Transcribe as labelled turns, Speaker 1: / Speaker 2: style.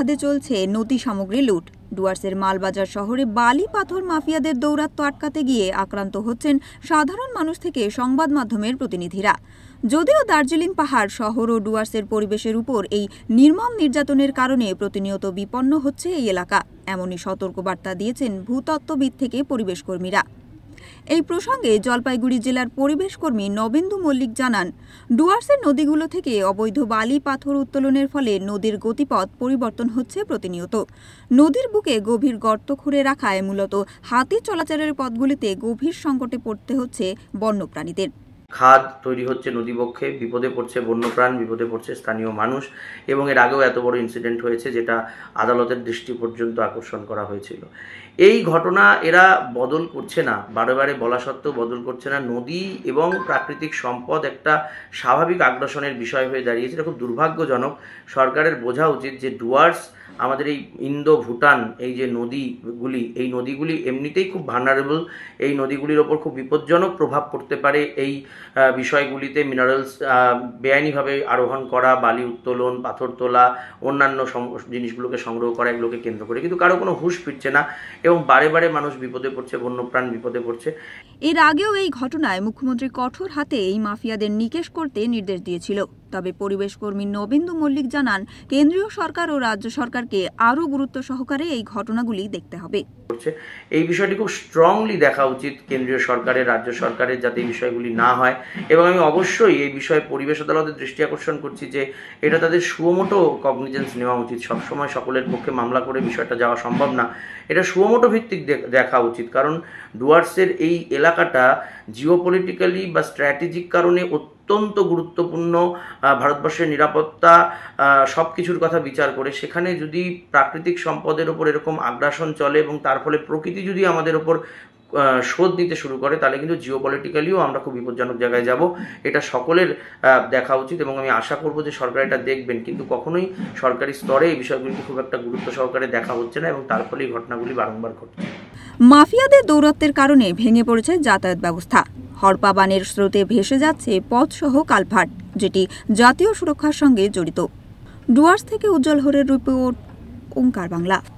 Speaker 1: ফাঁদে চলছে নদী সামগ্রী লুট। ডুয়ার্সের মালবাজার শহরে বালি পাথর মাফিয়াদের দৌরাত্ম্য আটকাতে গিয়ে আক্রান্ত হচ্ছেন সাধারণ মানুষ থেকে সংবাদ মাধ্যমের প্রতিনিধিরা। যদিও দার্জিলিং পাহাড় শহর ও ডুয়ার্সের পরিবেশের উপর এই নির্মম নির্যাতনের কারণে প্রতিনিয়ত বিপন্ন হচ্ছে এই এলাকা, এমনই সতর্কবার্তা দিয়েছেন ভূতত্ত্ববিদ থেকে পরিবেশ কর্মীরা। এই প্রসঙ্গে জলপাইগুড়ি জেলার পরিবেশ কর্মী নবেন্দু মল্লিক জানান, ডুয়ার্সের নদীগুলো থেকে অবৈধ বালি পাথর উত্তোলনের ফলে নদীর গতিপথ পরিবর্তন হচ্ছে প্রতিনিয়ত। নদীর বুকে গভীর গর্ত খুঁড়ে রাখায় মূলত হাতি চলাচলের পথগুলিতে গভীর সংকটে পড়তে হচ্ছে বন্যপ্রাণীদের।
Speaker 2: খাদ তৈরি হচ্ছে নদীবক্ষে, বিপদে পড়ছে বন্যপ্রাণ, বিপদে পড়ছে স্থানীয় মানুষ, এবং এর আগেও এত বড় ইনসিডেন্ট হয়েছে যেটা আদালতের দৃষ্টি পর্যন্ত আকর্ষণ করা হয়েছিল। এই ঘটনা এরা বদল করছে না, বারে বারে বলা সত্ত্বেও বদল করছে না। নদী এবং প্রাকৃতিক সম্পদ একটা স্বাভাবিক আগ্রাসনের বিষয় হয়ে দাঁড়িয়েছে। এটা খুব দুর্ভাগ্যজনক। সরকারের বোঝা উচিত যে ডুয়ার্স, আমাদের এই ইন্দো ভুটান এই যে নদীগুলি, এই নদীগুলি এমনিতেই খুব ভালনারেবল। এই নদীগুলির ওপর খুব বিপজ্জনক প্রভাব পড়তে পারে এই বিষয়গুলিতে। মিনারেলস বেআইনিভাবে আরোহণ করা, বালি উত্তোলন, পাথর তোলা, অন্যান্য জিনিসগুলোকে সংগ্রহ করা, এগুলোকে কেন্দ্র করে কিন্তু কারো কোনো হুঁশ ফিরছে না, এবং বারে বারে মানুষ বিপদে পড়ছে, বন্যপ্রাণ বিপদে পড়ছে।
Speaker 1: এর আগেও এই ঘটনায় মুখ্যমন্ত্রী কঠোর হাতে এই মাফিয়াদের নিকেশ করতে নির্দেশ দিয়েছিল। তবে পরিবেশ কর্মী নবেন্দু মল্লিক জানান, কেন্দ্রীয় সরকার ও রাজ্য সরকারকে আরও গুরুত্ব সহকারে এই ঘটনাগুলি দেখতে হবে।
Speaker 2: এই বিষয়টি খুব স্ট্রংলি দেখা উচিত কেন্দ্রীয় সরকারের, রাজ্য সরকারের, যাতে এই বিষয়গুলি না হয়। এবং আমি অবশ্যই এই বিষয়ে পরিবেশ আদালতের দৃষ্টি আকর্ষণ করছি যে এটা তাদের সুমোটো কগনিজেন্স নেওয়া উচিত। সবসময় সকলের পক্ষে মামলা করে বিষয়টা যাওয়া সম্ভব না, এটা সুমোটো ভিত্তিক দেখা উচিত। কারণ ডুয়ার্সের এই এলাকাটা জিওপলিটিক্যালি বা স্ট্র্যাটেজিক কারণে অত্যন্ত গুরুত্বপূর্ণ। ভারতবর্ষের নিরাপত্তা সব কিছুর কথা বিচার করে সেখানে যদি প্রাকৃতিক সম্পদের ওপর এরকম আগ্রাসন চলে এবং তার ফলে প্রকৃতি যদি আমাদের ওপর শোধ নিতে শুরু করে, তাহলে কিন্তু জিওপলিটিক্যালিও আমরা খুব বিপজ্জনক জায়গায় যাব। এটা সকলের দেখা উচিত, এবং আমি আশা করব যে সরকার এটা দেখবেন। কিন্তু কখনোই সরকারি স্তরে এই বিষয়গুলিকে খুব একটা গুরুত্ব সহকারে দেখা হচ্ছে না, এবং তার ফলে এই ঘটনাগুলি বারংবার ঘটছে।
Speaker 1: মাফিয়াদের দৌরাত্ম্যের কারণে ভেঙে পড়েছে যাতায়াত ব্যবস্থা। হরপাবানের স্রোতে ভেসে যাচ্ছে পথসহ কালভার্ট, যেটি জাতীয় সুরক্ষার সঙ্গে জড়িত। ডুয়ার্স থেকে উজ্জ্বল হরের রিপোর্ট, ওঙ্কার বাংলা।